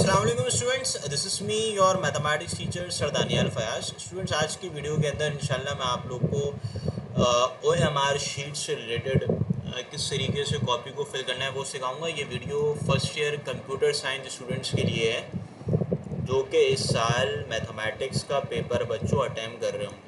अस्सलाम वालेकुम students, this is me your mathematics teacher सरदानियाल Fayaz. Students, आज की वीडियो के अंदर इंशाल्लाह मैं आप लोग को OMR शीट से रिलेटेड किस तरीके से कॉपी को फिल करना है वो सिखाऊंगा। ये video first year computer science students के लिए है जो कि इस साल मैथमेटिक्स का पेपर बच्चों अटैम्प्ट कर रहे होंगे।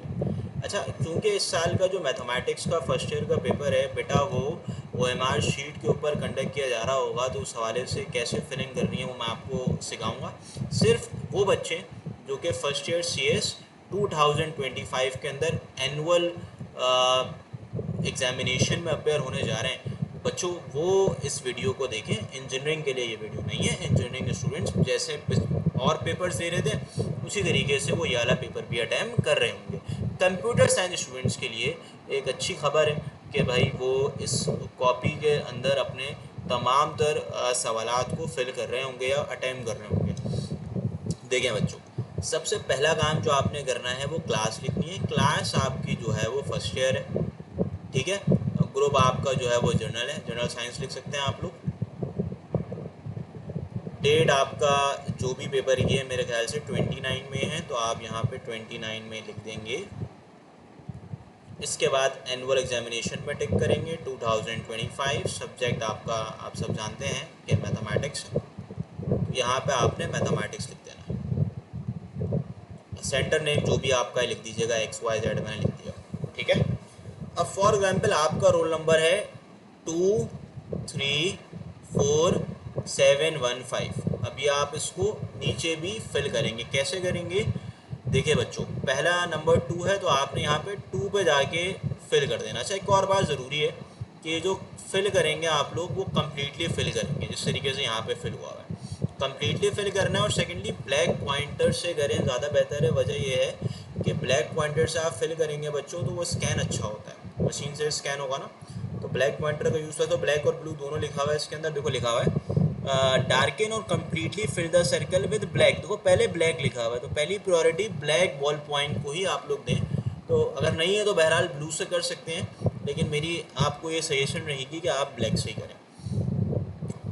अच्छा, क्योंकि इस साल का जो मैथमेटिक्स का फर्स्ट ईयर का पेपर है बेटा, वो OMR शीट के ऊपर कंडक्ट किया जा रहा होगा, तो उस हवाले से कैसे फिलिंग करनी है वो मैं आपको सिखाऊंगा। सिर्फ वो बच्चे जो कि फर्स्ट ईयर CS 2025 के अंदर एनुअल एग्जामिनेशन में अपेयर होने जा रहे हैं बच्चों, वो इस वीडियो को देखें। इंजीनियरिंग के लिए ये वीडियो नहीं है। इंजीनियरिंग स्टूडेंट्स जैसे और पेपर्स दे रहे थे उसी तरीके से वो ये वाला पेपर भी अटैम्प्ट कर रहे होंगे। कंप्यूटर साइंस स्टूडेंट्स के लिए एक अच्छी खबर है कि भाई वो इस कॉपी के अंदर अपने तमाम तर सवालात को फिल कर रहे होंगे या अटैम्प्ट कर रहे होंगे। देखें बच्चों, सबसे पहला काम जो आपने करना है वो क्लास लिखनी है। क्लास आपकी जो है वो फर्स्ट ईयर है, ठीक है। ग्रुप आपका जो है वो जनरल है, जनरल साइंस लिख सकते हैं आप लोग। डेट आपका जो भी पेपर की है मेरे ख्याल से 29 में है, तो आप यहाँ पे 29 में लिख देंगे। इसके बाद एनुअल एग्जामिनेशन में टिक करेंगे 2025। सब्जेक्ट आपका आप सब जानते हैं कि मैथमेटिक्स है, तो यहाँ पे आपने मैथमेटिक्स लिख देना है। सेंटर नेम जो भी आपका है लिख दीजिएगा, XYZ मैंने लिख दिया, ठीक है। अब फॉर एग्जाम्पल आपका रोल नंबर है 234715। अभी आप इसको नीचे भी फिल करेंगे। कैसे करेंगे? देखिए बच्चों, पहला नंबर 2 है तो आपने यहाँ पे 2 पे जाके फिल कर देना। अच्छा, एक और बात ज़रूरी है कि जो फिल करेंगे आप लोग वो कम्प्लीटली फिल करेंगे, जिस तरीके से यहाँ पे फिल हुआ है कम्प्लीटली फिल करना है। और सेकेंडली ब्लैक पॉइंटर से करें, ज़्यादा बेहतर है। वजह यह है कि ब्लैक पॉइंटर से आप फिल करेंगे बच्चों तो वो स्कैन अच्छा होता है, मशीन से स्कैन होगा ना, तो ब्लैक पॉइंटर का यूज़ है। तो ब्लैक और ब्लू दोनों लिखा हुआ है इसके अंदर, देखो लिखा हुआ है डार्कन और completely fill the circle with black. देखो पहले ब्लैक लिखा हुआ है तो पहली प्रायोरिटी ब्लैक बॉल पॉइंट को ही आप लोग दें। तो अगर नहीं है तो बहरहाल ब्लू से कर सकते हैं, लेकिन मेरी आपको ये सजेशन रहेगी कि आप ब्लैक से ही करें।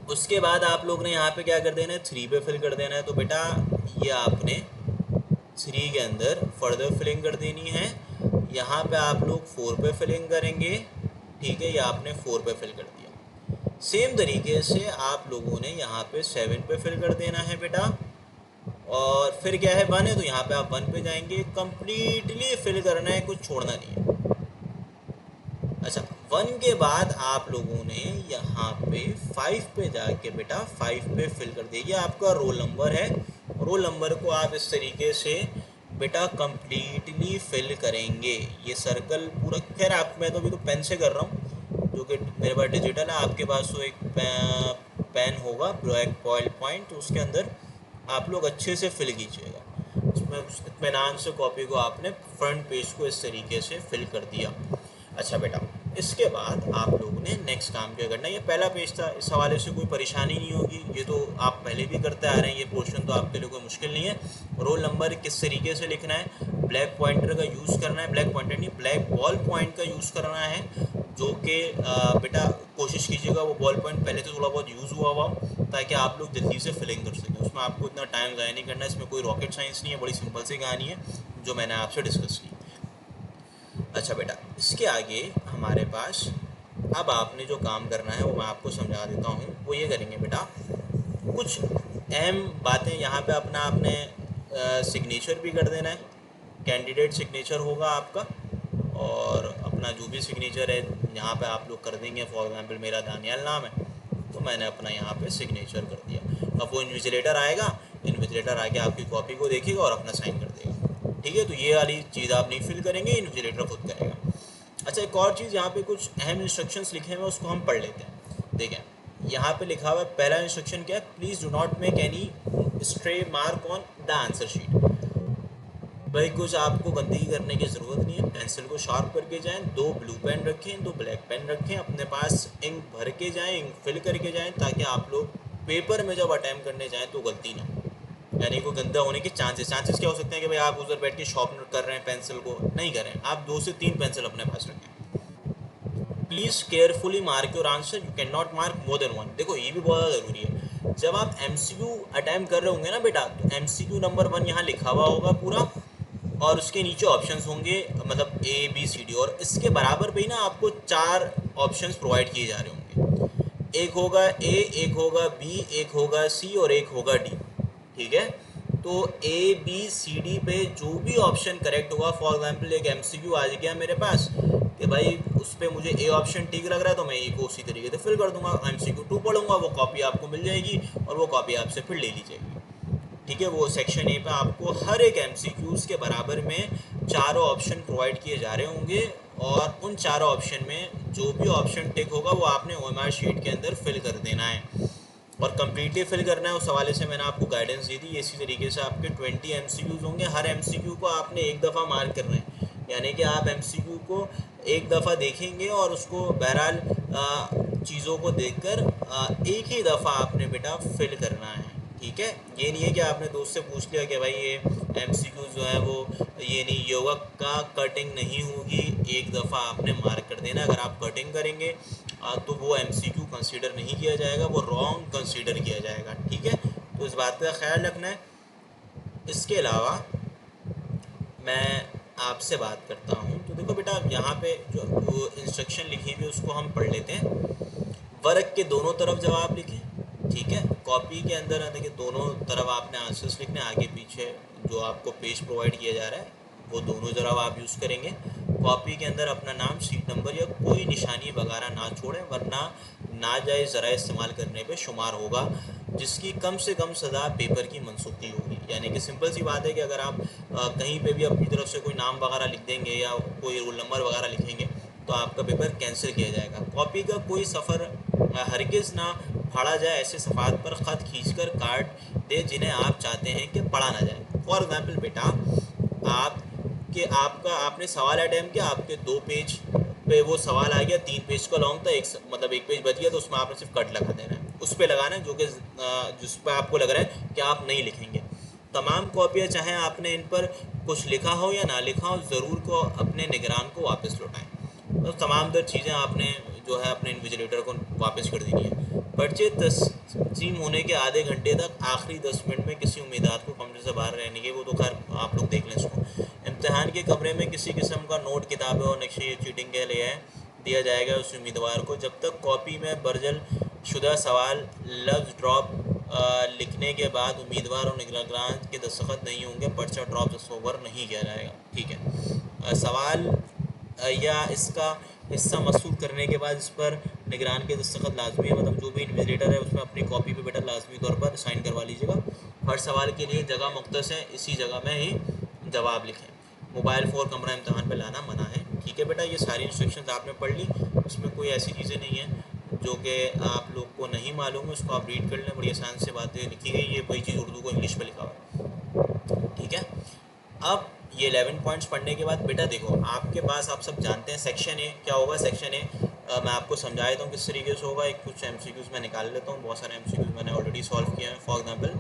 उसके बाद आप लोग ने यहाँ पे क्या कर देना है, 3 पे फिल कर देना है। तो बेटा ये आपने 3 के अंदर फर्दर फिलिंग कर देनी है। यहाँ पे आप लोग 4 पे फिलिंग करेंगे, ठीक है। ये आपने 4 पे फिल कर दिया। सेम तरीके से आप लोगों ने यहाँ पे 7 पे फिल कर देना है बेटा। और फिर क्या है, 1 है तो यहाँ पे आप 1 पे जाएंगे। कंप्लीटली फिल करना है, कुछ छोड़ना नहीं है। अच्छा, 1 के बाद आप लोगों ने यहाँ पे 5 पे जाके बेटा 5 पे फिल कर दिया। ये आपका रोल नंबर है। रोल नंबर को आप इस तरीके से बेटा कंप्लीटली फिल करेंगे। ये सर्कल पूरा, खैर आप, मैं तो अभी तो पेन से कर रहा हूँ जो कि मेरे पास डिजिटल है। आपके पास तो एक पेन होगा ब्लैक बॉल पॉइंट, तो उसके अंदर आप लोग अच्छे से फिल कीजिएगा। उसमें इत्मीनान से कॉपी को आपने फ्रंट पेज को इस तरीके से फिल कर दिया। अच्छा बेटा, इसके बाद आप लोगों ने नेक्स्ट काम क्या करना है। ये पहला पेज था, इस हवाले से कोई परेशानी नहीं होगी, ये तो आप पहले भी करते आ रहे हैं। ये पोर्शन तो आपके लिए कोई मुश्किल नहीं है। रोल नंबर किस तरीके से लिखना है, ब्लैक पॉइंटर का यूज़ करना है, ब्लैक पॉइंटर नहीं ब्लैक बॉल पॉइंट का यूज़ करना है, जो कि बेटा कोशिश कीजिएगा वो बॉल पॉइंट पहले तो थोड़ा बहुत यूज़ हुआ हुआ, ताकि आप लोग जल्दी से फिलिंग कर सकें। उसमें आपको इतना टाइम ज़ाया नहीं करना है। इसमें कोई रॉकेट साइंस नहीं है, बड़ी सिंपल सी कहानी है जो मैंने आपसे डिस्कस की। अच्छा बेटा, इसके आगे हमारे पास अब आपने जो काम करना है वो मैं आपको समझा देता हूँ। वो ये करेंगे बेटा, कुछ अहम बातें यहाँ पे अपना आपने सिग्नेचर भी कर देना है। कैंडिडेट सिग्नेचर होगा आपका, और अपना जो भी सिग्नेचर है यहाँ पे आप लोग कर देंगे। फॉर एग्जांपल मेरा दानियाल नाम है तो मैंने अपना यहाँ पे सिग्नेचर कर दिया। अब वो इन्विजिलेटर आएगा, इन्विजिलेटर आके आपकी कॉपी को देखेगा और अपना साइन कर देगा, ठीक है। तो ये वाली चीज़ आप नहीं फिल करेंगे, इन्विजिलेटर खुद करेगा। अच्छा, एक और चीज़ यहाँ पे कुछ अहम इंस्ट्रक्शंस लिखे हुए हैं, उसको हम पढ़ लेते हैं। देखें यहाँ पे लिखा हुआ है, पहला इंस्ट्रक्शन क्या है, please do not make any stray mark on the answer sheet. भाई कुछ आपको गंदगी करने की ज़रूरत नहीं है। पेंसिल को शार्प करके जाएं, 2 ब्लू पेन रखें, 2 ब्लैक पेन रखें, अपने पास इंक भर के जाएं, इंक फिल करके जाएं, ताकि आप लोग पेपर में जब अटैम्प्ट करने जाएं तो गलती ना हो। यानी कोई गंदा होने के चांसेस क्या हो सकते हैं कि भाई आप उधर बैठ के शॉर्पनर कर रहे हैं, पेंसिल को नहीं करें। आप 2 से 3 पेंसिल अपने पास रखें। Please carefully mark your answer, you can not mark more than 1। देखो ये भी बहुत ज़रूरी है। जब आप एमसीक्यू अटैम्प्ट कर रहे होंगे ना बेटा, तो एमसीक्यू नंबर 1 यहाँ लिखा हुआ होगा पूरा, और उसके नीचे ऑप्शंस होंगे, मतलब ए बी सी डी, और इसके बराबर पे ही ना आपको 4 ऑप्शंस प्रोवाइड किए जा रहे होंगे। एक होगा ए, एक होगा बी, एक होगा सी और एक होगा डी। ठीक है, तो ए बी सी डी पे जो भी ऑप्शन करेक्ट होगा, फॉर एग्जांपल एक एमसीक्यू आ गया मेरे पास कि भाई उस पर मुझे ए ऑप्शन ठीक लग रहा है, तो मैं ए को उसी तरीके से फिल कर दूंगा। एमसीक्यू 2 पढ़ूंगा, वो कॉपी आपको मिल जाएगी और वो कॉपी आपसे फिर ले ली जाएगी। ठीक है, वो सेक्शन ए पे आपको हर एक एमसीक्यूज़ के बराबर में चारों ऑप्शन प्रोवाइड किए जा रहे होंगे, और उन चारों ऑप्शन में जो भी ऑप्शन टिक होगा वो आपने ओएमआर शीट के अंदर फिल कर देना है और कम्प्लीटली फिल करना है। उस हवाले से मैंने आपको गाइडेंस दी थी। इसी तरीके से आपके 20 एमसीक्यूज़ होंगे, हर एमसीक्यू को आपने एक दफ़ा मार्क करना है, यानी कि आप एमसीक्यू को एक दफ़ा देखेंगे और उसको बहरहाल चीज़ों को देखकर एक ही दफ़ा आपने बेटा फिल करना है। ठीक है, ये नहीं है कि आपने दोस्त से पूछ लिया कि भाई ये एमसीक्यू जो है वो ये नहीं, योगा का कटिंग नहीं होगी, एक दफ़ा आपने मार्क कर देना। अगर आप कटिंग करेंगे तो वो एमसीक्यू कंसीडर नहीं किया जाएगा, वो रॉन्ग कंसीडर किया जाएगा। ठीक है, तो इस बात का ख्याल रखना है। इसके अलावा मैं आपसे बात करता हूँ, तो देखो बेटा यहाँ पे जो इंस्ट्रक्शन लिखी हुई है उसको हम पढ़ लेते हैं। वर्क के दोनों तरफ जवाब लिखें। ठीक है, कॉपी के अंदर देखिए दोनों तरफ आपने आंसर्स लिखने, आगे पीछे जो आपको पेज प्रोवाइड किया जा रहा है वो दोनों जराब आप यूज़ करेंगे। कॉपी के अंदर अपना नाम, सीट नंबर या कोई निशानी वगैरह ना छोड़ें, वरना नाजायज़ ज़रा इस्तेमाल करने पे शुमार होगा, जिसकी कम से कम सज़ा पेपर की मनसूखी होगी। यानी कि सिंपल सी बात है कि अगर आप कहीं पे भी अपनी तरफ से कोई नाम वगैरह लिख देंगे या कोई रोल नंबर वगैरह लिखेंगे तो आपका पेपर कैंसिल किया जाएगा। कॉपी का कोई सफ़र हरगिज़ ना फाड़ा जाए, ऐसे सफ़ात पर ख़त खींचकर काट दे जिन्हें आप चाहते हैं कि पढ़ा ना जाए। फॉर एग्ज़ाम्पल बेटा आपने सवाल अटैम्प्ट किया, आपके 2 पेज पे वो सवाल आ गया, 3 पेज का लॉन्ग था, मतलब एक पेज बच गया, तो उसमें आपने सिर्फ कट लगा देना है, उस पर लगाना है जो कि जिस पर आपको लग रहा है कि आप नहीं लिखेंगे। तमाम कॉपियाँ चाहे आपने इन पर कुछ लिखा हो या ना लिखा हो, ज़रूर को अपने निगरान को वापस लौटाएं। तो तमाम दर चीज़ें आपने जो है अपने इन्विजिलेटर को वापस कर देनी है। पर्चे तस्लीम होने के आधे घंटे तक आखिरी 10 मिनट में किसी उम्मीदवार को कमरे से बाहर रहने के, वो तो खैर आप लोग देख लें इसको। इम्तहान के कमरे में किसी किस्म का नोट, किताबें और नक्शे चीटिंग के लिए दिया जाएगा उस उम्मीदवार को, जब तक कॉपी में बर्जल शुदा सवाल लफ्ज़ ड्रॉप लिखने के बाद उम्मीदवार और निगरान के दस्तखत नहीं होंगे, पर्चा ड्रॉप ओवर नहीं किया जाएगा। ठीक है, सवाल या इसका हिस्सा मसूल करने के बाद इस पर निगरान के दस्तखत लाजमी है, मतलब जो भी इन्विजिलेटर है उसमें अपनी कॉपी पे बेटा लाजमी तौर पर साइन करवा लीजिएगा। हर सवाल के लिए जगह मुख्तस है, इसी जगह में ही जवाब लिखें। मोबाइल फ़ोन कमरा इम्तहान पे लाना मना है। ठीक है बेटा, ये सारी इंस्ट्रक्शंस आपने पढ़ ली, उसमें कोई ऐसी चीज़ें नहीं है जो कि आप लोग को नहीं मालूम है, उसको आप रीड कर लें, बड़ी आसान से बातें लिखी गई, ये वही चीज़ उर्दू को इंग्लिश में लिखा हुआ है। ठीक है, अब ये 11 पॉइंट्स पढ़ने के बाद बेटा देखो आपके पास, आप सब जानते हैं सेक्शन ए क्या होगा। सेक्शन ए मैं आपको समझा देता हूँ किस तरीके से होगा। एक कुछ एमसीक्यूज़ मैं निकाल लेता हूँ, बहुत सारे एमसीक्यूज़ मैंने ऑलरेडी सॉल्व किए हैं। फॉर एग्जांपल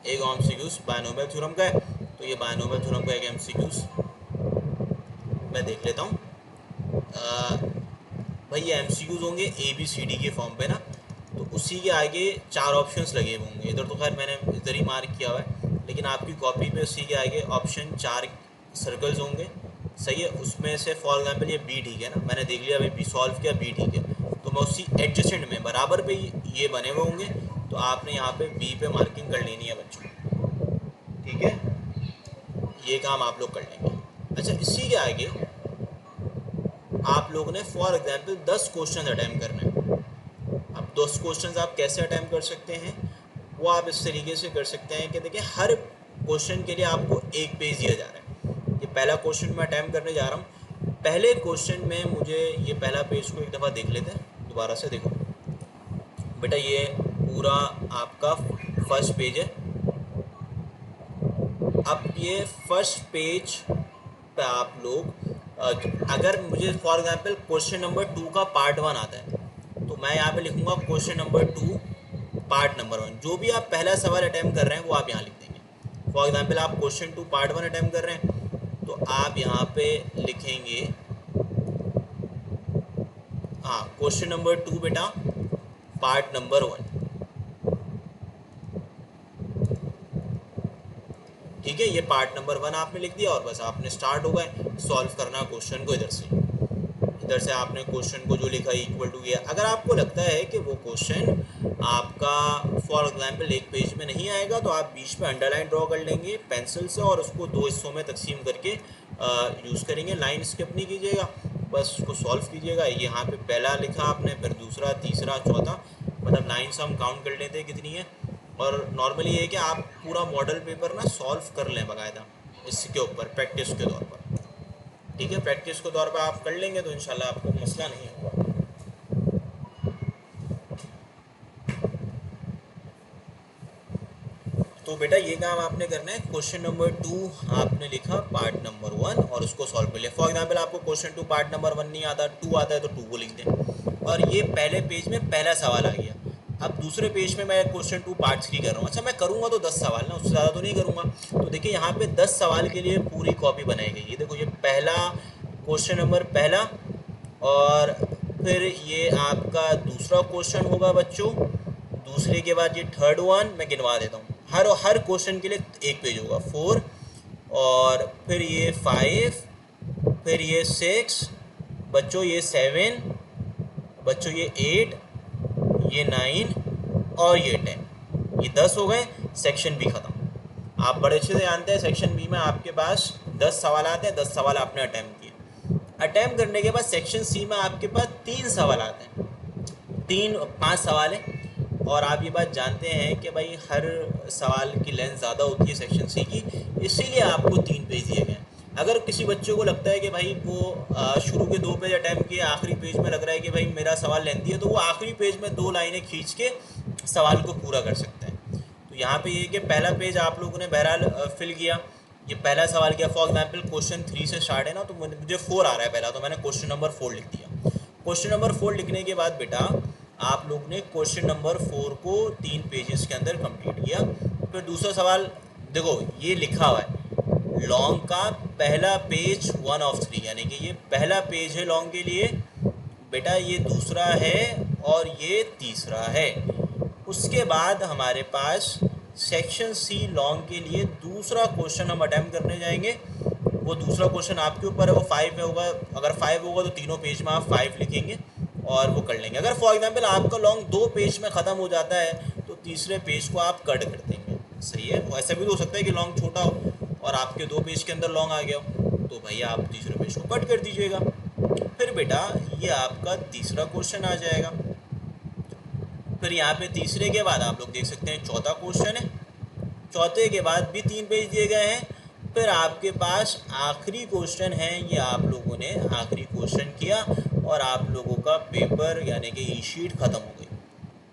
एक एमसीक्यूज़ बायनोमियल थ्योरम का है, तो ये बायनोमियल थ्योरम का एक एमसीक्यूज़ मैं देख लेता हूँ। भाई ये एमसीक्यूज़ होंगे ए बी सी डी के फॉर्म पे ना, तो उसी के आगे 4 ऑप्शंस लगे होंगे। इधर तो खैर मैंने इधर ही मार्क किया हुआ है, लेकिन आपकी कॉपी पे उसी के आगे ऑप्शन 4 सर्कल्स होंगे। सही है, उसमें से फॉर एग्जांपल ये बी ठीक है ना, मैंने देख लिया भाई बी सॉल्व किया, बी ठीक है, तो मैं उसी एडजस्टेंट में बराबर पे ये बने हुए होंगे, तो आपने यहाँ पे बी पे मार्किंग कर लेनी है बच्चों। ठीक है, ये काम आप लोग कर लेंगे। अच्छा, इसी के आगे आप लोगों ने फॉर एग्जांपल 10 क्वेश्चन अटैम्प्ट करना है। अब 10 क्वेश्चन आप कैसे अटैम्प्ट कर सकते हैं, वो आप इस तरीके से कर सकते हैं कि देखिए हर क्वेश्चन के लिए आपको एक पेज दिया जा रहा है। ये पहला क्वेश्चन मैं अटैम्प्ट करने जा रहा हूँ। पहले क्वेश्चन में मुझे ये पहला पेज को एक दफ़ा देख लेते हैं दोबारा से। देखो बेटा ये पूरा आपका फर्स्ट पेज है। अब ये फर्स्ट पेज पे आप लोग अगर मुझे फॉर एग्जांपल क्वेश्चन नंबर 2 का पार्ट 1 आता है, तो मैं यहाँ पे लिखूँगा क्वेश्चन नंबर 2 पार्ट नंबर 1। जो भी आप पहला सवाल अटैम्प्ट कर रहे हैं वो आप यहाँ लिख देंगे। फॉर एग्जांपल आप क्वेश्चन 2 पार्ट 1 अटैम्प्ट कर रहे हैं, तो आप यहाँ पे लिखेंगे हाँ क्वेश्चन नंबर 2 बेटा पार्ट नंबर 1। ठीक है, ये पार्ट नंबर 1 आपने लिख दिया और बस आपने स्टार्ट हो गए सॉल्व करना क्वेश्चन को। इधर से आपने क्वेश्चन को जो लिखा इक्वल टू किया। अगर आपको लगता है कि वो क्वेश्चन आपका फॉर एग्जांपल एक पेज में नहीं आएगा तो आप बीच में अंडरलाइन ड्रॉ कर लेंगे पेंसिल से और उसको दो हिस्सों में तकसीम करके यूज़ करेंगे। लाइन स्किप नहीं कीजिएगा, बस उसको सॉल्व कीजिएगा। यहाँ पे पहला लिखा आपने, फिर दूसरा, तीसरा, चौथा, मतलब लाइन्स हम काउंट कर लेते हैं कितनी है। और नॉर्मली ये है कि आप पूरा मॉडल पेपर ना सॉल्व कर लें बाकायदा इसके ऊपर प्रैक्टिस के तौर पर। ठीक है, प्रैक्टिस के तौर पर आप कर लेंगे तो इंशाल्लाह आपको मसला नहीं होगा। तो बेटा ये काम आपने करना है। क्वेश्चन नंबर 2 आपने लिखा पार्ट नंबर 1 और उसको सॉल्व कर लिया। फॉर एग्जांपल आपको क्वेश्चन 2 पार्ट नंबर 1 नहीं आता, 2 आता है तो 2 को लिख दें। और ये पहले पेज में पहला सवाल आ गया। अब दूसरे पेज में मैं क्वेश्चन 2 पार्ट 3 कर रहा हूँ। अच्छा, मैं करूँगा तो 10 सवाल ना, उससे ज़्यादा तो नहीं करूँगा। तो देखिए यहाँ पे 10 सवाल के लिए पूरी कॉपी बनाई गई है। देखो ये पहला क्वेश्चन नंबर पहला, और फिर ये आपका दूसरा क्वेश्चन होगा बच्चों। दूसरे के बाद ये थर्ड वन, मैं गिनवा देता हूँ। हर क्वेश्चन के लिए एक पेज होगा, 4, और फिर ये 5, फिर ये 6 बच्चों, ये 7 बच्चों, ये 8, ये 9 और ये 10। ये 10 हो गए। सेक्शन बी ख़त्म। आप बड़े अच्छे से जानते हैं सेक्शन बी में आपके पास 10 सवाल आते हैं। 10 सवाल आपने अटैम्प्ट किए। अटैम्प्ट करने के बाद सेक्शन सी में आपके पास 3 सवाल आते हैं। 5 सवाल है। और आप ये बात जानते हैं कि भाई हर सवाल की लेंथ ज़्यादा होती है सेक्शन सी की, इसीलिए आपको 3 पेज दिए गए हैं। अगर किसी बच्चे को लगता है कि भाई वो शुरू के 2 पेज अटैम्प्ट किए, आखिरी पेज में लग रहा है कि भाई मेरा सवाल लेंथी है, तो वो आखिरी पेज में 2 लाइनें खींच के सवाल को पूरा कर सकते हैं। तो यहाँ पे ये कि पहला पेज आप लोगों ने बहरहाल फिल किया। ये पहला सवाल किया। फॉर एग्जाम्पल क्वेश्चन 3 से स्टार्ट है ना, तो मुझे 4 आ रहा है पहला, तो मैंने क्वेश्चन नंबर 4 लिख दिया। क्वेश्चन नंबर 4 लिखने के बाद बेटा आप लोग ने क्वेश्चन नंबर 4 को 3 पेजेस के अंदर कंप्लीट किया। फिर दूसरा सवाल देखो ये लिखा हुआ है लॉन्ग का पहला पेज 1 ऑफ 3, यानी कि ये पहला पेज है लॉन्ग के लिए बेटा, ये दूसरा है और ये तीसरा है। उसके बाद हमारे पास सेक्शन सी लॉन्ग के लिए दूसरा क्वेश्चन हम अटेम्प्ट करने जाएंगे। वो दूसरा क्वेश्चन आपके ऊपर है, वो 5 होगा। अगर 5 होगा तो तीनों पेज में आप 5 लिखेंगे और वो कर लेंगे। अगर फॉर एग्जांपल आपका लॉन्ग 2 पेज में ख़त्म हो जाता है तो तीसरे पेज को आप कट कर देंगे। सही है। ऐसा भी तो हो सकता है कि लॉन्ग छोटा हो और आपके 2 पेज के अंदर लॉन्ग आ गया हो, तो भैया आप तीसरे पेज को कट कर दीजिएगा। फिर बेटा ये आपका तीसरा क्वेश्चन आ जाएगा। फिर यहाँ पे तीसरे के बाद आप लोग देख सकते हैं चौथा क्वेश्चन है। चौथे के बाद भी 3 पेज दिए गए हैं। फिर आपके पास आखिरी क्वेश्चन है, ये आप लोगों ने आखिरी क्वेश्चन किया और आप लोगों का पेपर यानी कि ई शीट ख़त्म हो गई।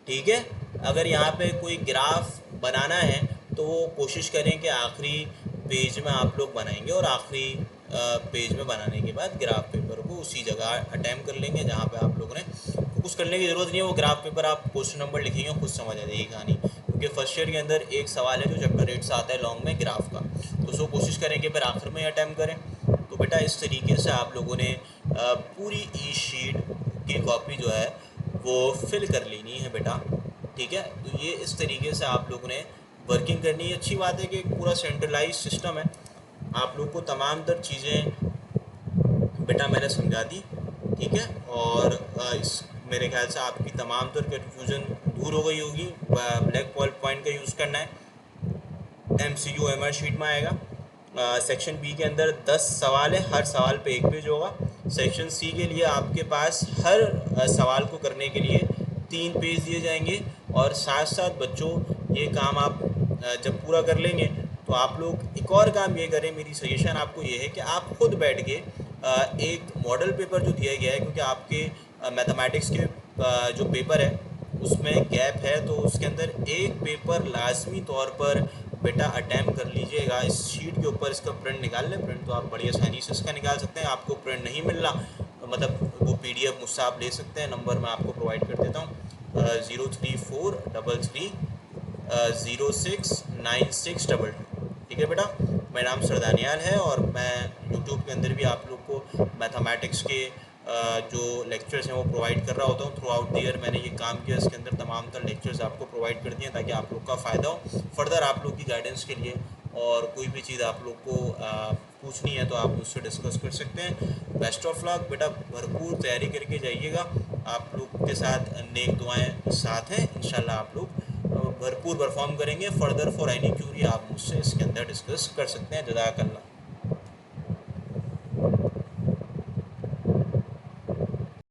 ठीक है। अगर यहाँ पे कोई ग्राफ बनाना है तो वो कोशिश करें कि आखिरी पेज में आप लोग बनाएंगे और आखिरी पेज में बनाने के बाद ग्राफ पेपर को उसी जगह अटैम्प्ट कर लेंगे जहाँ पे आप लोगों ने कुछ करने की ज़रूरत नहीं है। वो ग्राफ पेपर आप क्वेश्चन नंबर लिखेंगे खुद समझ आ जाएगी कहानी, क्योंकि फर्स्ट ईयर के अंदर एक सवाल है जो चैप्टर 8 से आता है लॉन्ग में ग्राफ का, तो उसको कोशिश करें कि फिर आखिर में अटैम्प्ट करें। तो बेटा इस तरीके से आप लोगों ने पूरी ई शीट की कॉपी जो है वो फिल कर लेनी है बेटा। ठीक है। तो ये इस तरीके से आप लोगों ने वर्किंग करनी है। अच्छी बात है कि पूरा सेंट्रलाइज सिस्टम है। आप लोग को तमाम तर चीज़ें बेटा मैंने समझा दी। ठीक है। और इस मेरे ख्याल से आपकी तमाम तर कन्फ्यूज़न दूर हो गई होगी। ब्लैक पॉइंट का यूज़ करना है। MCQ MR शीट में आएगा। सेक्शन बी के अंदर 10 सवाल है, हर सवाल पे एक पेज होगा। सेक्शन सी के लिए आपके पास हर सवाल को करने के लिए 3 पेज दिए जाएंगे। और साथ साथ बच्चों ये काम आप जब पूरा कर लेंगे तो आप लोग एक और काम ये करें, मेरी सजेशन आपको ये है कि आप खुद बैठ के एक मॉडल पेपर जो दिया गया है, क्योंकि आपके मैथमेटिक्स के जो पेपर है उसमें गैप है, तो उसके अंदर एक पेपर लाजमी तौर पर बेटा अटैम्प्ट कर लीजिएगा। इस शीट के ऊपर इसका प्रिंट निकाल लें। प्रिंट तो आप बड़ी आसानी से इसका निकाल सकते हैं। आपको प्रिंट नहीं मिल रहा मतलब वो PDF मुझसे आप ले सकते हैं। नंबर मैं आपको प्रोवाइड कर देता हूँ 03433069622। ठीक है बेटा। मेरा नाम सरदानियाल है और मैं यूट्यूब के अंदर भी आप लोग को मैथमेटिक्स के जो लेक्चर्स हैं वो प्रोवाइड कर रहा होता हूँ। थ्रू आउट द ईयर मैंने ये काम किया, इसके अंदर तमाम तर लेक्चर्स आपको प्रोवाइड कर दिए ताकि आप लोग का फ़ायदा हो। फर्दर आप लोग की गाइडेंस के लिए और कोई भी चीज़ आप लोग को पूछनी है तो आप मुझसे डिस्कस कर सकते हैं। बेस्ट ऑफ लक बेटा, भरपूर तैयारी करके जाइएगा। आप लोग के साथ नेक दुआएं साथ हैं, इंशाल्लाह आप लोग भरपूर परफॉर्म करेंगे। फर्दर फॉर एनी क्यूरी आप मुझसे इसके अंदर डिस्कस कर सकते हैं। जज़ाकल्लाह।